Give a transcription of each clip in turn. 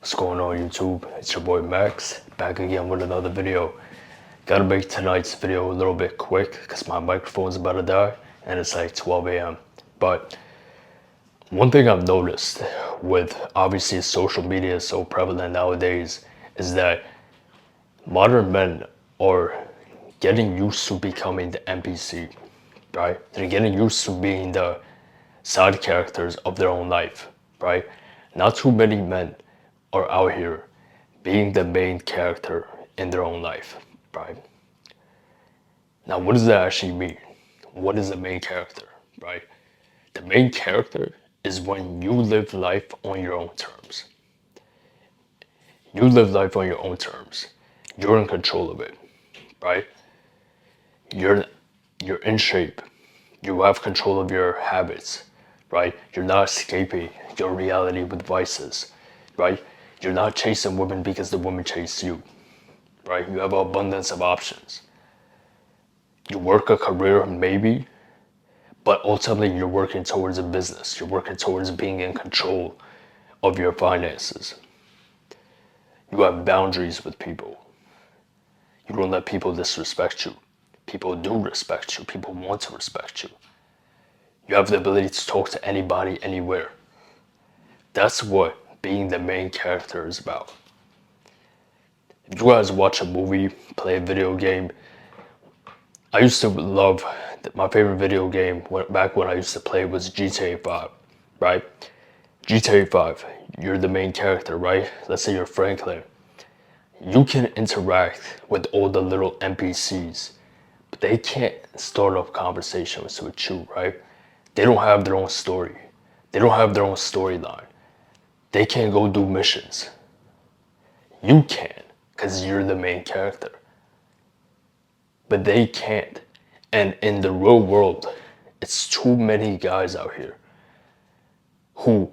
What's going on YouTube? It's your boy Max, back again with another video. Gotta make tonight's video a little bit quick because my microphone's about to die and it's like 12 a.m. But one thing I've noticed with obviously social media is so prevalent nowadays is that modern men are getting used to becoming the NPC, right? They're getting used to being the side characters of their own life, right? Not too many men are out here being the main character in their own life, right? Now, what does that actually mean? What is the main character, right? The main character is when you live life on your own terms. You live life on your own terms. You're in control of it, right? You're in shape. You have control of your habits, right? You're not escaping your reality with vices, right? You're not chasing women because the women chase you, right? You have an abundance of options. You work a career, maybe, but ultimately you're working towards a business. You're working towards being in control of your finances. You have boundaries with people. You don't let people disrespect you. People do respect you. People want to respect you. You have the ability to talk to anybody, anywhere. That's what being the main character is about. If you guys watch a movie, play a video game, I used to love, my favorite video game back when I used to play was GTA 5, right? GTA 5, you're the main character, right? Let's say you're Franklin. You can interact with all the little NPCs, but they can't start off conversations with you, right? They don't have their own story. They don't have their own storyline. They can't go do missions. You can, because you're the main character. But they can't. And in the real world, it's too many guys out here who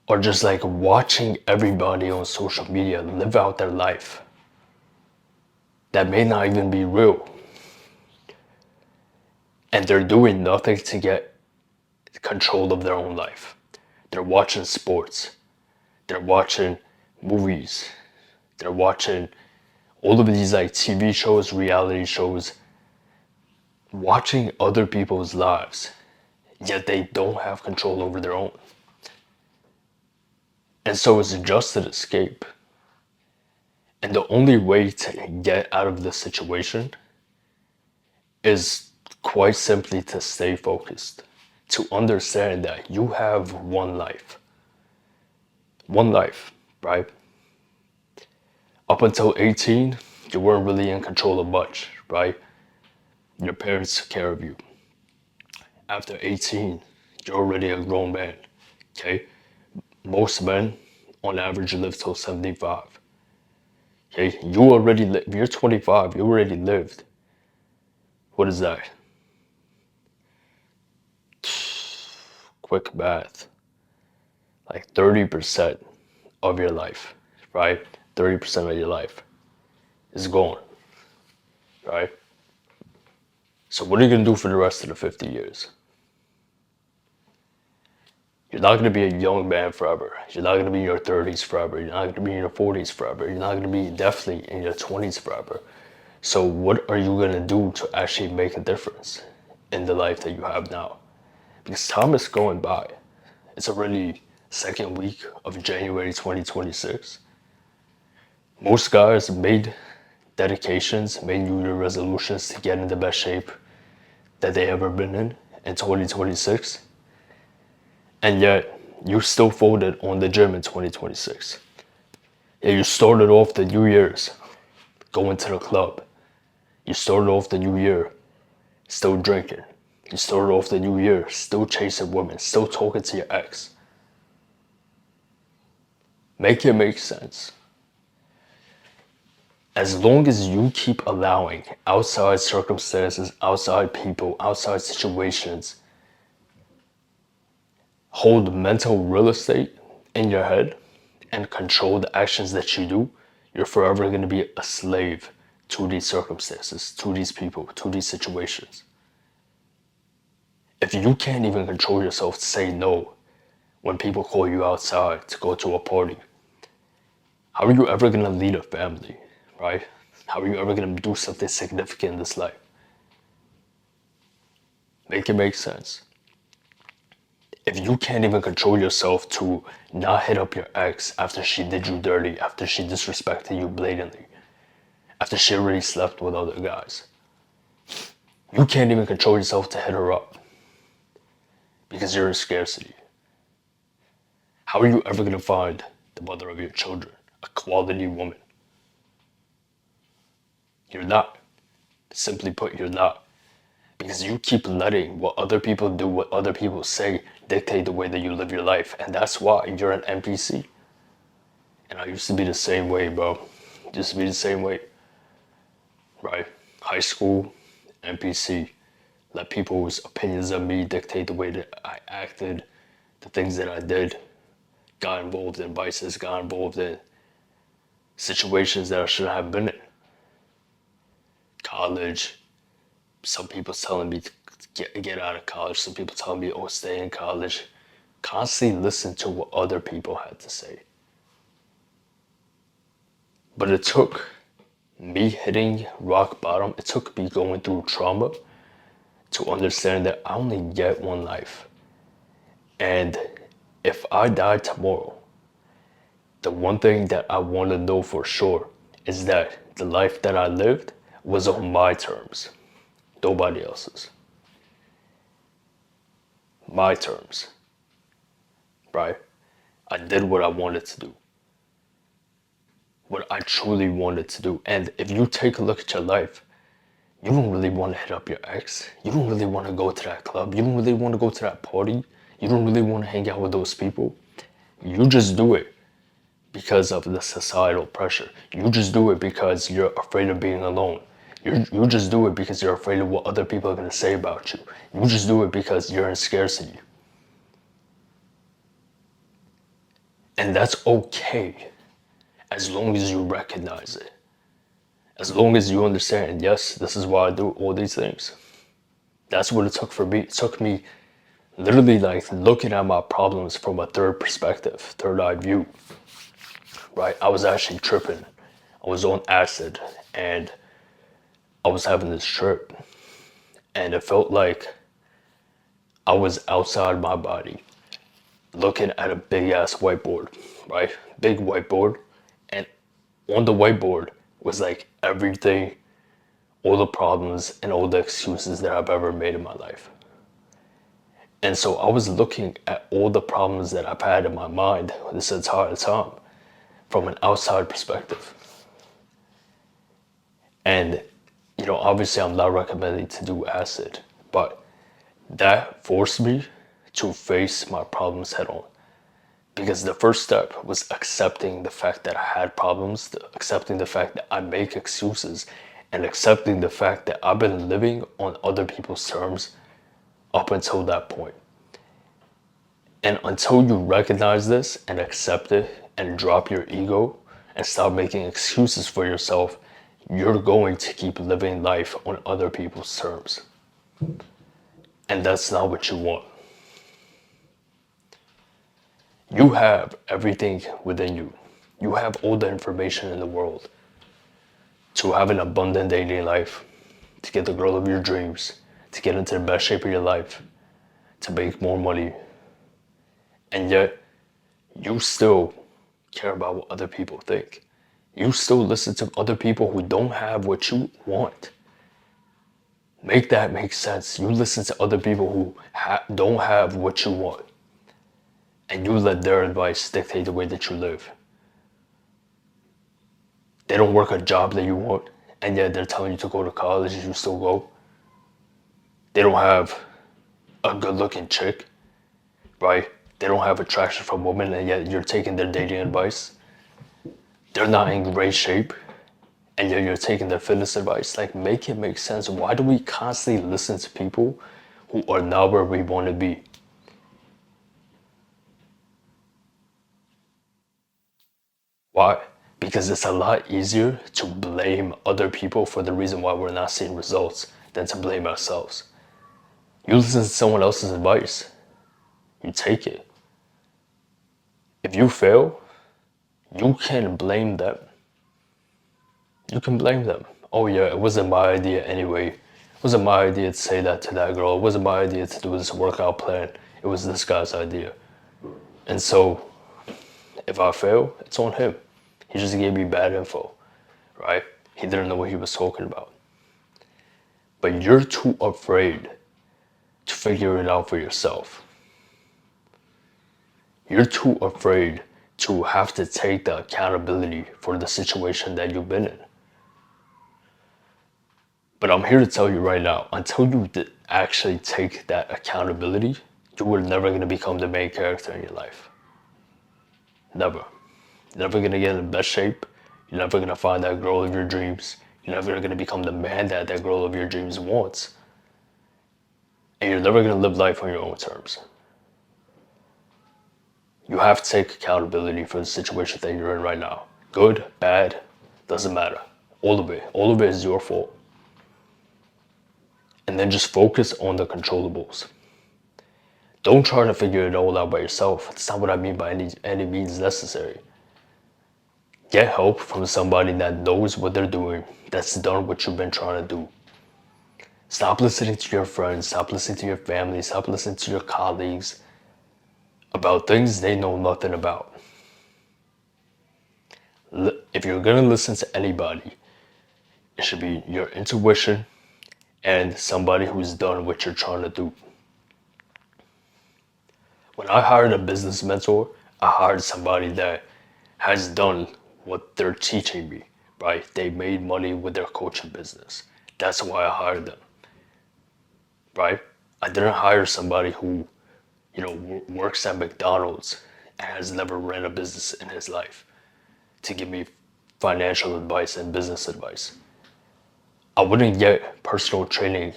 are just like watching everybody on social media live out their life that may not even be real. And they're doing nothing to get control of their own life. They're watching sports. They're watching movies. They're watching all of these like TV shows, reality shows, watching other people's lives, yet they don't have control over their own. And so it's just an escape. And the only way to get out of this situation is quite simply to stay focused, to understand that you have one life. One life, right? Up until 18, you weren't really in control of much, right? Your parents took care of you. After 18, you're already a grown man, okay? Most men, on average, live till 75. Okay, you already if you're 25, you already lived. What is that? Quick math. Like 30% of your life, right? 30% of your life is gone, right? So what are you gonna do for the rest of the 50 years? You're not gonna be a young man forever. You're not gonna be in your 30s forever. You're not gonna be in your 40s forever. You're not gonna be definitely in your 20s forever. So what are you gonna do to actually make a difference in the life that you have now? Because time is going by. It's already second week of January 2026. Most guys made dedications, made New Year resolutions to get in the best shape that they ever been in 2026. And yet, you still folded on the gym in 2026. Yeah, you started off the New Year's going to the club. You started off the New Year still drinking. You started off the New Year still chasing women, still talking to your ex. Make it make sense. As long as you keep allowing outside circumstances, outside people, outside situations hold mental real estate in your head and control the actions that you do, you're forever going to be a slave to these circumstances, to these people, to these situations. If you can't even control yourself to say no when people call you outside to go to a party, How are you ever gonna lead a family, right? How are you ever gonna do something significant in this life? Make it make sense. If you can't even control yourself to not hit up your ex after she did you dirty, after she disrespected you blatantly, after she already slept with other guys, you can't even control yourself to hit her up because you're in scarcity. How are you ever gonna find the mother of your children, a quality woman? You're not. Simply put, you're not. Because you keep letting what other people do, what other people say, dictate the way that you live your life. And that's why you're an NPC. And I used to be the same way, bro. Used to be the same way. Right? High school, NPC. Let people's opinions of me dictate the way that I acted, the things that I did. Got involved in vices, got involved in situations that I shouldn't have been in. College, some people telling me to get out of college, some people telling me, oh, stay in college. Constantly listen to what other people had to say. But it took me hitting rock bottom, it took me going through trauma to understand that I only get one life. And if I die tomorrow, the one thing that I want to know for sure is that the life that I lived was on my terms, nobody else's. My terms, right? I did what I wanted to do, what I truly wanted to do. And if you take a look at your life, you don't really want to hit up your ex. You don't really want to go to that club. You don't really want to go to that party. You don't really want to hang out with those people. You just do it because of the societal pressure. You just do it because you're afraid of being alone. You just do it because you're afraid of what other people are going to say about you. You just do it because you're in scarcity. And that's okay as long as you recognize it. As long as you understand, yes, this is why I do all these things. That's what it took for me. It took me literally like looking at my problems from a third perspective, third eye view, right? I was actually tripping. I was on acid and I was having this trip and it felt like I was outside my body looking at a big ass whiteboard, right? Big whiteboard. And on the whiteboard was like everything, all the problems and all the excuses that I've ever made in my life. And so I was looking at all the problems that I've had in my mind this entire time from an outside perspective. And, obviously I'm not recommending to do acid, but that forced me to face my problems head on. Because the first step was accepting the fact that I had problems, accepting the fact that I make excuses, and accepting the fact that I've been living on other people's terms up until that point. And until you recognize this and accept it and drop your ego and stop making excuses for yourself, you're going to keep living life on other people's terms. And that's not what you want. You have everything within you. You have all the information in the world to have an abundant dating life, to get the girl of your dreams, to get into the best shape of your life, to make more money. And yet, you still care about what other people think. You still listen to other people who don't have what you want. Make that make sense. You listen to other people who don't have what you want. And you let their advice dictate the way that you live. They don't work a job that you want, and yet they're telling you to go to college and you still go. They don't have a good looking chick, right? They don't have attraction from women, and yet you're taking their dating advice. They're not in great shape, and yet you're taking their fitness advice. Like, make it make sense. Why do we constantly listen to people who are not where we want to be? Why? Because it's a lot easier to blame other people for the reason why we're not seeing results than to blame ourselves. You listen to someone else's advice, you take it. If you fail, you can blame them. You can blame them. Oh yeah, it wasn't my idea anyway. It wasn't my idea to say that to that girl. It wasn't my idea to do this workout plan. It was this guy's idea. And so, if I fail, it's on him. He just gave me bad info, right? He didn't know what he was talking about. But you're too afraid to figure it out for yourself. You're too afraid to have to take the accountability for the situation that you've been in. But I'm here to tell you right now, until you actually take that accountability, you are never going to become the main character in your life. Never. You're never going to get in the best shape. You're never going to find that girl of your dreams. You're never going to become the man that that girl of your dreams wants. And you're never going to live life on your own terms. You have to take accountability for the situation that you're in right now. Good, bad, doesn't matter. All of it. All of it is your fault. And then just focus on the controllables. Don't try to figure it all out by yourself. That's not what I mean by any means necessary. Get help from somebody that knows what they're doing, that's done what you've been trying to do. Stop listening to your friends, stop listening to your family, stop listening to your colleagues about things they know nothing about. If you're gonna listen to anybody, it should be your intuition and somebody who's done what you're trying to do. When I hired a business mentor, I hired somebody that has done what they're teaching me, right? They made money with their coaching business. That's why I hired them, right? I didn't hire somebody who, works at McDonald's and has never ran a business in his life to give me financial advice and business advice. I wouldn't get personal training,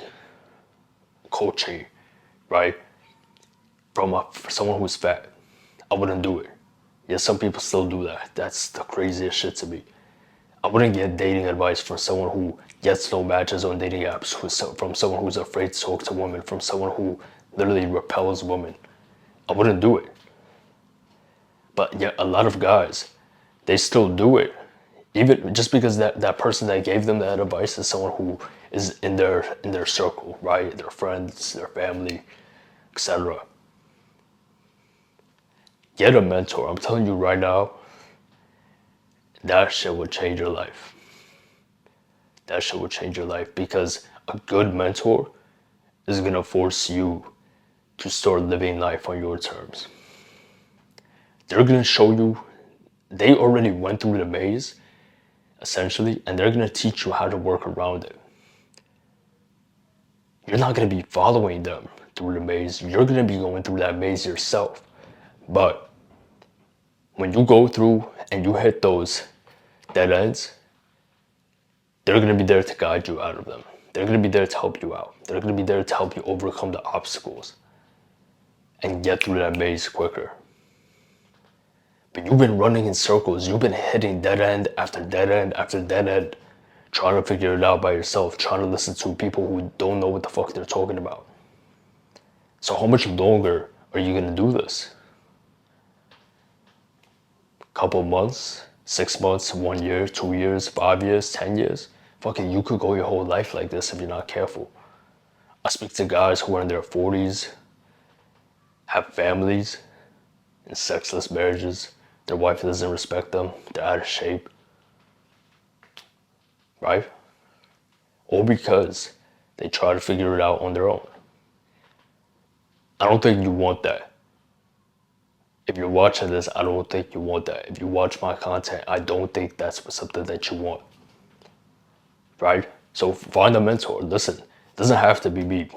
coaching, right, from someone who's fat. I wouldn't do it. Yeah, some people still do that. That's the craziest shit to me. I wouldn't get dating advice from someone who gets no matches on dating apps, from someone who's afraid to talk to women, from someone who literally repels women. I wouldn't do it. But yeah, a lot of guys, they still do it. Even just because that person that gave them that advice is someone who is in their circle, right? Their friends, their family, etc. Get a mentor. I'm telling you right now, that shit will change your life. That shit will change your life because a good mentor is gonna force you to start living life on your terms. They're gonna show you, they already went through the maze, essentially, and they're gonna teach you how to work around it. You're not gonna be following them through the maze, you're gonna be going through that maze yourself. But when you go through and you hit those dead ends, they're gonna be there to guide you out of them. They're gonna be there to help you out. They're gonna be there to help you overcome the obstacles and get through that maze quicker. But you've been running in circles. You've been hitting dead end after dead end after dead end, trying to figure it out by yourself, trying to listen to people who don't know what the fuck they're talking about. So how much longer are you gonna do this? Couple months, 6 months, 1 year, 2 years, 5 years, 10 years? Fucking, you could go your whole life like this if you're not careful. I speak to guys who are in their 40s, have families, in sexless marriages. Their wife doesn't respect them. They're out of shape. Right? All because they try to figure it out on their own. I don't think you want that. If you're watching this, I don't think you want that. If you watch my content, I don't think that's something that you want. Right? So find a mentor. Listen, it doesn't have to be me.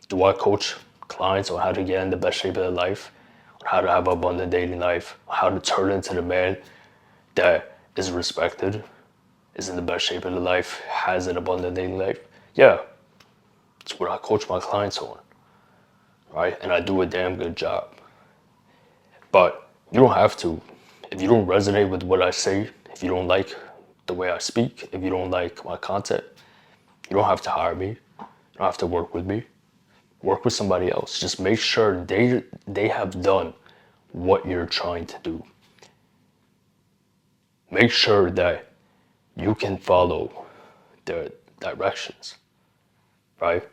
Do I coach clients on how to get in the best shape of their life? On how to have an abundant dating life? On how to turn into the man that is respected, is in the best shape of their life, has an abundant dating life? Yeah, it's what I coach my clients on. Right? And I do a damn good job. But you don't have to. If you don't resonate with what I say, if you don't like the way I speak, if you don't like my content, you don't have to hire me. You don't have to work with me. Work with somebody else. Just make sure they have done what you're trying to do. make sure that you can follow their directions, right?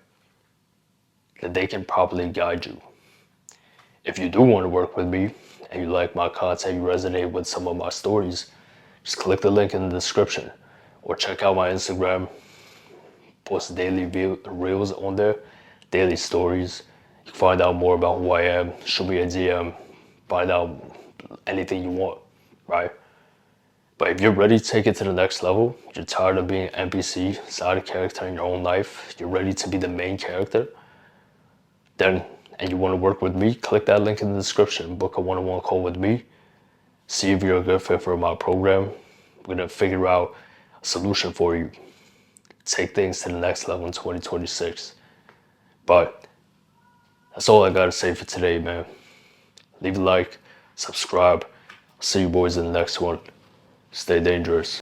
That they can properly guide you. If you do want to work with me and you like my content, you resonate with some of my stories, just click the link in the description or check out my Instagram. Post daily reels on there, daily stories. You can find out more about who I am, shoot me a DM, find out anything you want, right? But if you're ready to take it to the next level, you're tired of being an NPC, side character in your own life, you're ready to be the main character, then, and you want to work with me, click that link in the description, book a one-on-one call with me, see if you're a good fit for my program. We're gonna figure out a solution for you. Take things to the next level in 2026. But that's all I gotta say for today, man. Leave a like, subscribe. I'll see you boys in the next one. Stay dangerous.